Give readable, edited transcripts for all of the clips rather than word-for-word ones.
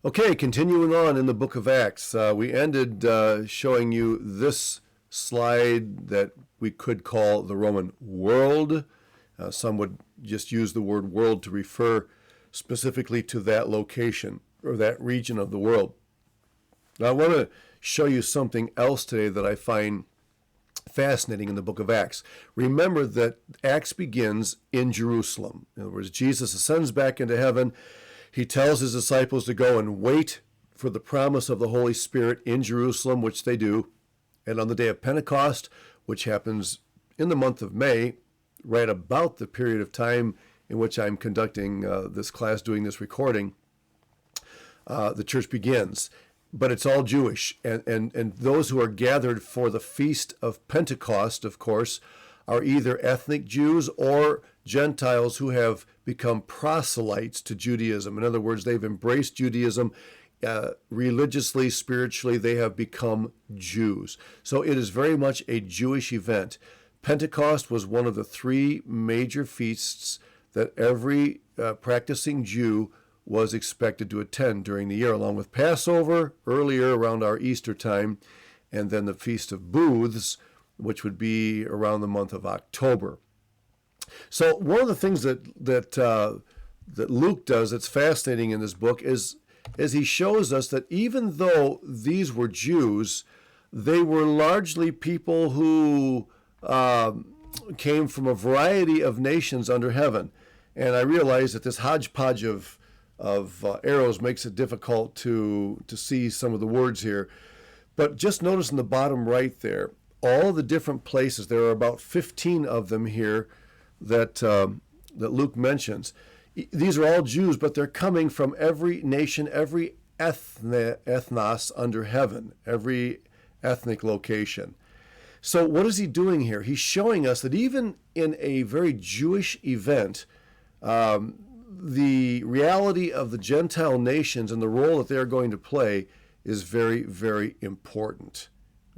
Okay, continuing on in the book of Acts, we ended showing you this slide that we could call the Roman world. Some would just use the word world to refer specifically to that location or that region of the world. Now, I want to show you something else today that I find fascinating in the book of Acts. Remember that Acts begins in Jerusalem. In other words, Jesus ascends back into heaven. He tells his disciples to go and wait for the promise of the Holy Spirit in Jerusalem, which they do. And on the day of Pentecost, which happens in the month of May, right about the period of time in which I'm conducting this class, doing this recording, the church begins. But it's all Jewish. And those who are gathered for the Feast of Pentecost, of course, are either ethnic Jews or Gentiles who have become proselytes to Judaism. In other words, they've embraced Judaism religiously, spiritually. They have become Jews. So it is very much a Jewish event. Pentecost was one of the three major feasts that every practicing Jew was expected to attend during the year, along with Passover earlier around our Easter time, and then the Feast of Booths, which would be around the month of October. So one of the things that Luke does that's fascinating in this book is he shows us that even though these were Jews, they were largely people who came from a variety of nations under heaven. And I realize that this hodgepodge of arrows makes it difficult to see some of the words here. But just notice in the bottom right there, all the different places, there are about 15 of them here that Luke mentions. These are all Jews, but they're coming from every nation, every ethnos under heaven, every ethnic location. So what is he doing here? He's showing us that even in a very Jewish event, the reality of the Gentile nations and the role that they're going to play is very, very important.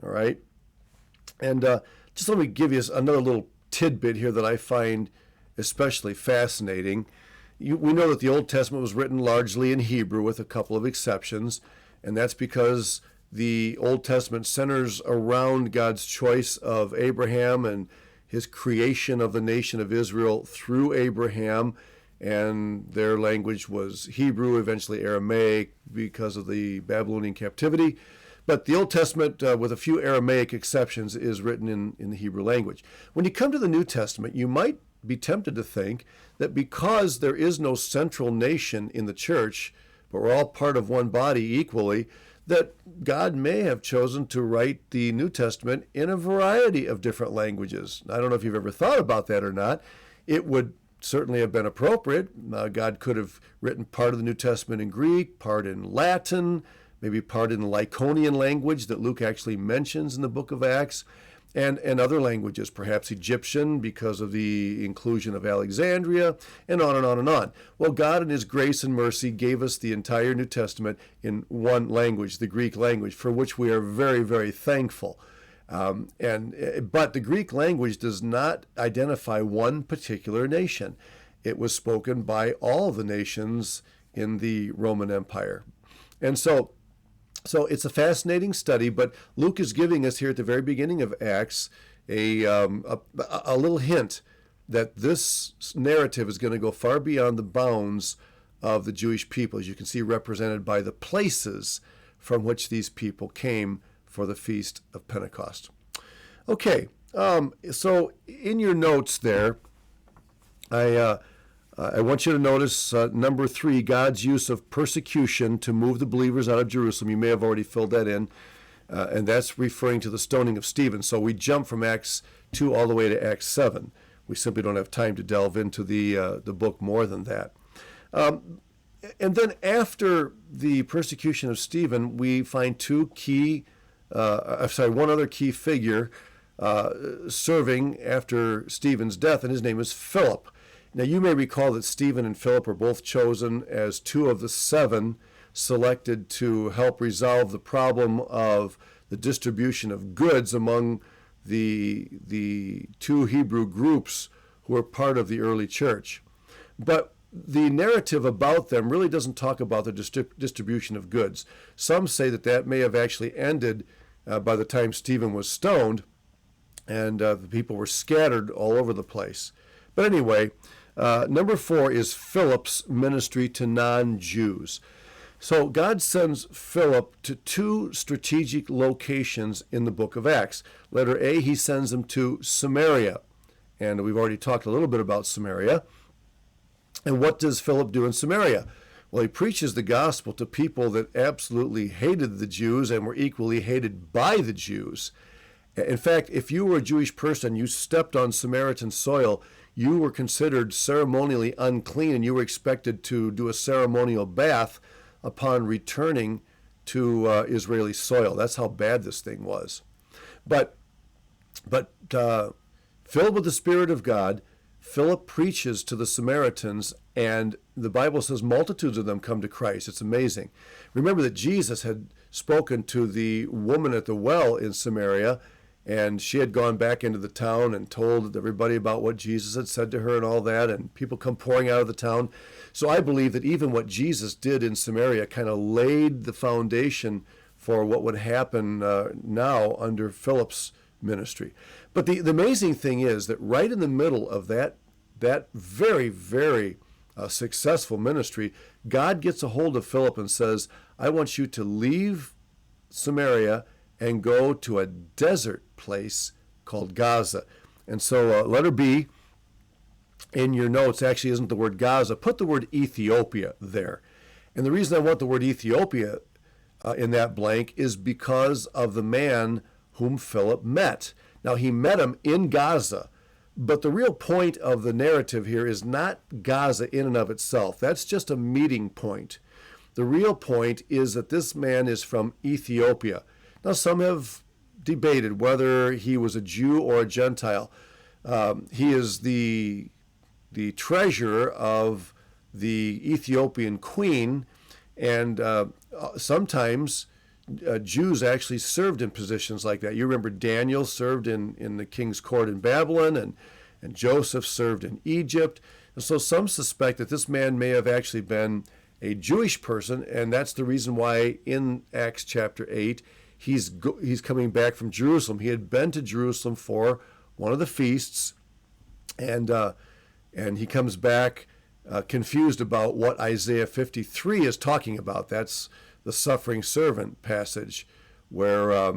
All right? And just let me give you another little tidbit here that I find especially fascinating. We know that the Old Testament was written largely in Hebrew with a couple of exceptions, and that's because the Old Testament centers around God's choice of Abraham and his creation of the nation of Israel through Abraham, and their language was Hebrew, eventually Aramaic because of the Babylonian captivity. But the Old Testament, with a few Aramaic exceptions, is written in the Hebrew language. When you come to the New Testament, you might be tempted to think that because there is no central nation in the church, but we're all part of one body equally, that God may have chosen to write the New Testament in a variety of different languages. I don't know if you've ever thought about that or not. It would certainly have been appropriate. God could have written part of the New Testament in Greek, part in Latin, maybe part in the Lycaonian language that Luke actually mentions in the book of Acts, and other languages, perhaps Egyptian because of the inclusion of Alexandria, and on and on and on. Well, God in his grace and mercy gave us the entire New Testament in one language, the Greek language, for which we are very, very thankful. But the Greek language does not identify one particular nation. It was spoken by all the nations in the Roman Empire. And so it's a fascinating study, but Luke is giving us here at the very beginning of Acts a little hint that this narrative is going to go far beyond the bounds of the Jewish people, as you can see represented by the places from which these people came for the Feast of Pentecost. Okay, so in your notes there, I want you to notice number 3, God's use of persecution to move the believers out of Jerusalem. You may have already filled that in, and that's referring to the stoning of Stephen. So we jump from Acts 2 all the way to Acts 7. We simply don't have time to delve into the book more than that. And then after the persecution of Stephen, we find one other key figure serving after Stephen's death, and his name is Philip. Now, you may recall that Stephen and Philip were both chosen as 2 of the 7 selected to help resolve the problem of the distribution of goods among the 2 Hebrew groups who were part of the early church. But the narrative about them really doesn't talk about the distribution of goods. Some say that that may have actually ended by the time Stephen was stoned, and the people were scattered all over the place. But anyway, number 4 is Philip's ministry to non-Jews. So God sends Philip to 2 strategic locations in the book of Acts. Letter A, he sends him to Samaria. And we've already talked a little bit about Samaria. And what does Philip do in Samaria? Well, he preaches the gospel to people that absolutely hated the Jews and were equally hated by the Jews. In fact, if you were a Jewish person, you stepped on Samaritan soil, you were considered ceremonially unclean, and you were expected to do a ceremonial bath upon returning to Israeli soil. That's how bad this thing was. But filled with the Spirit of God, Philip preaches to the Samaritans, and the Bible says multitudes of them come to Christ. It's amazing. Remember that Jesus had spoken to the woman at the well in Samaria, and she had gone back into the town and told everybody about what Jesus had said to her and all that, and people come pouring out of the town. So I believe that even what Jesus did in Samaria kind of laid the foundation for what would happen now under Philip's ministry. But the amazing thing is that right in the middle of that very, very successful ministry, God gets a hold of Philip and says, I want you to leave Samaria and go to a desert place called Gaza. And so letter B in your notes actually isn't the word Gaza. Put the word Ethiopia there. And the reason I want the word Ethiopia in that blank is because of the man whom Philip met. Now, he met him in Gaza, but the real point of the narrative here is not Gaza in and of itself. That's just a meeting point. The real point is that this man is from Ethiopia. Now, some have debated whether he was a Jew or a Gentile. He is the treasurer of the Ethiopian queen, and sometimes Jews actually served in positions like that. You remember Daniel served in the king's court in Babylon, and Joseph served in Egypt. And so some suspect that this man may have actually been a Jewish person, and that's the reason why in Acts chapter 8, he's coming back from Jerusalem. He had been to Jerusalem for one of the feasts, and he comes back confused about what Isaiah 53 is talking about. That's the suffering servant passage, where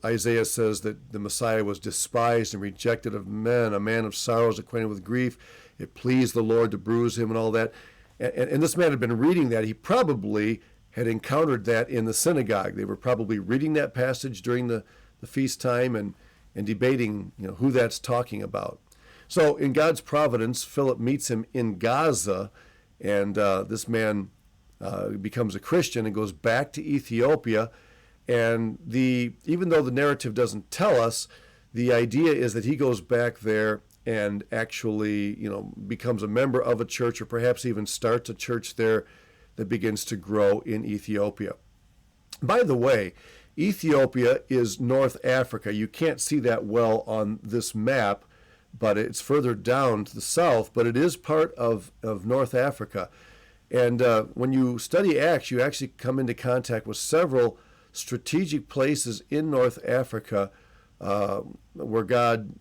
Isaiah says that the Messiah was despised and rejected of men, a man of sorrows, acquainted with grief. It pleased the Lord to bruise him and all that. And this man had been reading that. He probably had encountered that in the synagogue. They were probably reading that passage during the feast time and debating, who that's talking about. So in God's providence, Philip meets him in Gaza, and this man becomes a Christian and goes back to Ethiopia. And even though the narrative doesn't tell us, the idea is that he goes back there and actually, becomes a member of a church, or perhaps even starts a church there that begins to grow in Ethiopia. By the way, Ethiopia is North Africa. You can't see that well on this map, but it's further down to the south, but it is part of North Africa. And when you study Acts, you actually come into contact with several strategic places in North Africa where God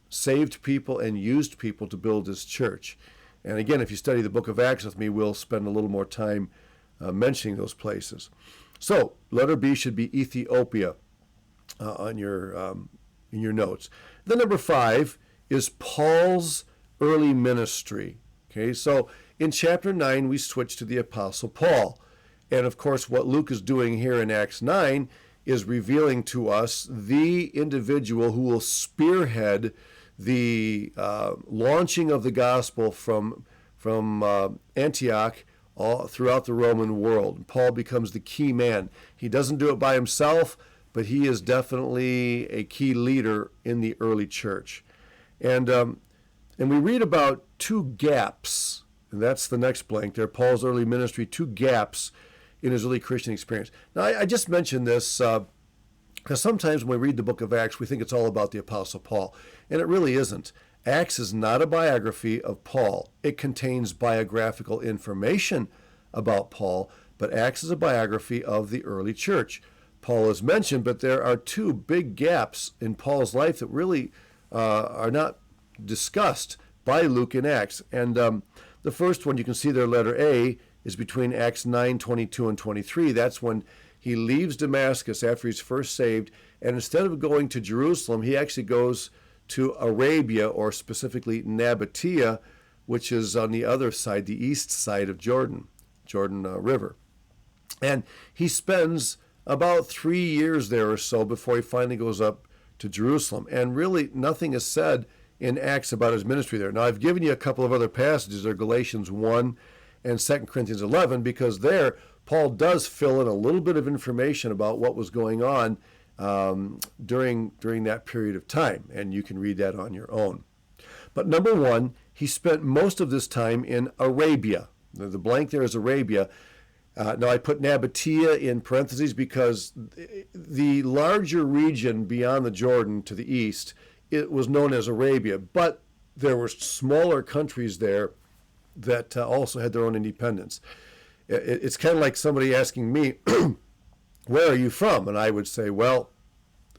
saved people and used people to build his church. And again, if you study the book of Acts with me, we'll spend a little more time mentioning those places. So letter B should be Ethiopia in your notes. Then number 5 is Paul's early ministry. Okay, so in chapter 9, we switch to the Apostle Paul. And of course, what Luke is doing here in Acts 9 is revealing to us the individual who will spearhead the launching of the gospel from Antioch all throughout the Roman world. Paul becomes the key man. He doesn't do it by himself, but he is definitely a key leader in the early church. And we read about 2 gaps, and that's the next blank there, Paul's early ministry, 2 gaps in his early Christian experience. Now, I just mentioned this because sometimes when we read the book of Acts, we think it's all about the Apostle Paul, and it really isn't. Acts is not a biography of Paul. It contains biographical information about Paul, but Acts is a biography of the early church. Paul is mentioned, but there are two big gaps in Paul's life that really are not discussed by Luke in Acts. And the first one, you can see there, letter A, is between Acts 9:22 and 23. That's when he leaves Damascus after he's first saved, and instead of going to Jerusalem, he actually goes to Arabia, or specifically Nabatea, which is on the other side, the east side of Jordan River. And he spends about 3 years there or so before he finally goes up to Jerusalem. And really, nothing is said in Acts about his ministry there. Now, I've given you a couple of other passages, there, Galatians 1 and 2 Corinthians 11, because there, Paul does fill in a little bit of information about what was going on during that period of time, and you can read that on your own. But number one, he spent most of this time in Arabia. The blank there is Arabia. Now, I put Nabatea in parentheses because the larger region beyond the Jordan to the east, it was known as Arabia, but there were smaller countries there that also had their own independence. It's kind of like somebody asking me, where are you from? And I would say, well,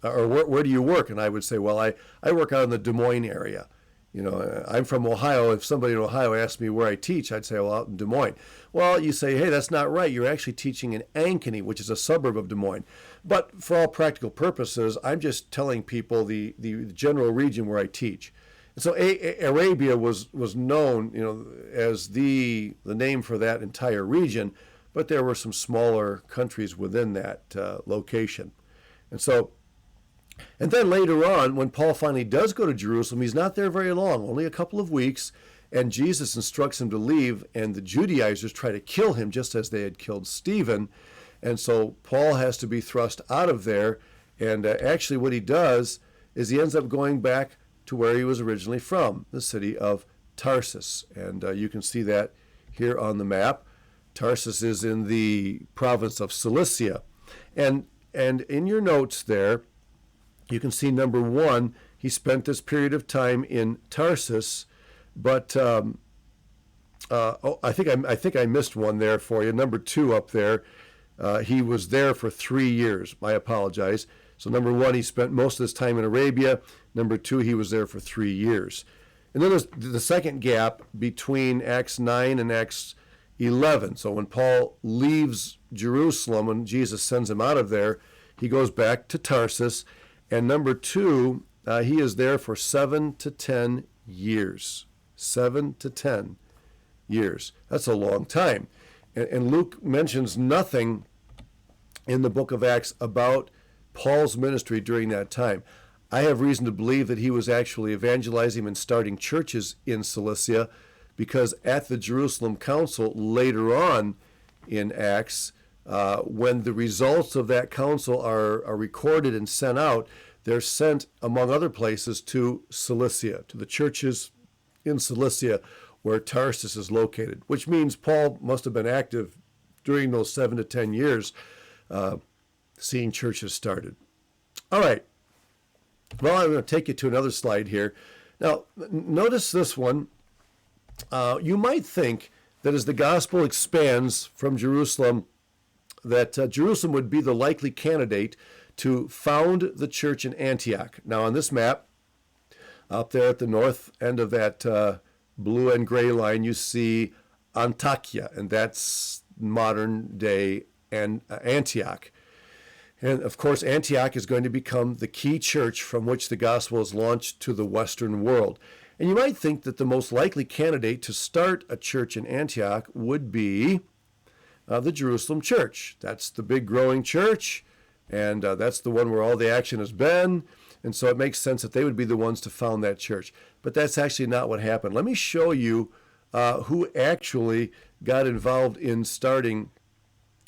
or where do you work? And I would say, well, I work out in the Des Moines area. You know, I'm from Ohio. If somebody in Ohio asked me where I teach, I'd say, well, out in Des Moines. Well, you say, hey, that's not right. You're actually teaching in Ankeny, which is a suburb of Des Moines. But for all practical purposes, I'm just telling people the general region where I teach. And so Arabia was known, you know, as the name for that entire region, but there were some smaller countries within that location. And then later on, when Paul finally does go to Jerusalem, he's not there very long, only a couple of weeks, and Jesus instructs him to leave, and the Judaizers try to kill him just as they had killed Stephen. And so Paul has to be thrust out of there, and actually what he does is he ends up going back to where he was originally from, the city of Tarsus. And you can see that here on the map. Tarsus is in the province of Cilicia. And in your notes there, you can see number one, he spent this period of time in Tarsus, but I think I missed one there for you. Number two up there, he was there for 3 years. I apologize. So number one, he spent most of his time in Arabia. Number two, he was there for 3 years. And then there's the second gap between Acts 9 and Acts 11. So when Paul leaves Jerusalem, when Jesus sends him out of there, he goes back to Tarsus. And number two, he is there for 7 to 10 years. 7 to 10 years. That's a long time. And Luke mentions nothing in the book of Acts about Paul's ministry during that time. I have reason to believe that he was actually evangelizing and starting churches in Cilicia, because at the Jerusalem Council later on in Acts, when the results of that council are recorded and sent out, they're sent, among other places, to Cilicia, to the churches in Cilicia where Tarsus is located, which means Paul must have been active during those 7 to 10 years, seeing churches started. All right. Well, I'm going to take you to another slide here. Now, notice this one. You might think that as the gospel expands from Jerusalem, that Jerusalem would be the likely candidate to found the church in Antioch. Now, on this map, up there at the north end of that blue and gray line, you see Antakya, and that's modern day Antioch. And of course, Antioch is going to become the key church from which the gospel is launched to the Western world. And you might think that the most likely candidate to start a church in Antioch would be the Jerusalem church. That's the big growing church, and that's the one where all the action has been. And so it makes sense that they would be the ones to found that church. But that's actually not what happened. Let me show you who actually got involved in starting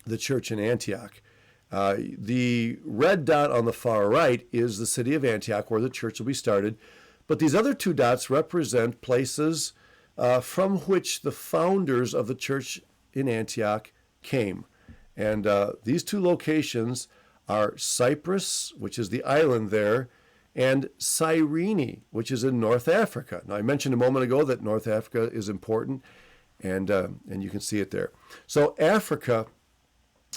the church in Antioch. The red dot on the far right is the city of Antioch, where the church will be started. But these other two dots represent places from which the founders of the church in Antioch came. And these two locations are Cyprus, which is the island there, and Cyrene, which is in North Africa. Now, I mentioned a moment ago that North Africa is important, and you can see it there. So Africa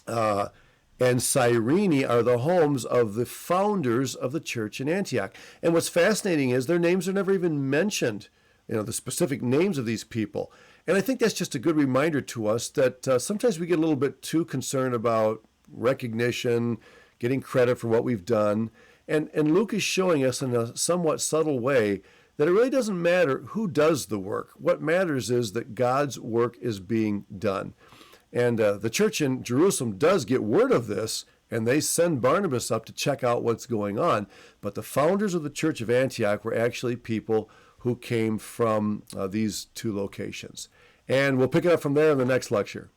and Cyrene are the homes of the founders of the church in Antioch. And what's fascinating is their names are never even mentioned, the specific names of these people. And I think that's just a good reminder to us that sometimes we get a little bit too concerned about recognition, getting credit for what we've done. And Luke is showing us in a somewhat subtle way that it really doesn't matter who does the work. What matters is that God's work is being done. And the church in Jerusalem does get word of this, and they send Barnabas up to check out what's going on. But the founders of the church of Antioch were actually people who came from these two locations. And we'll pick it up from there in the next lecture.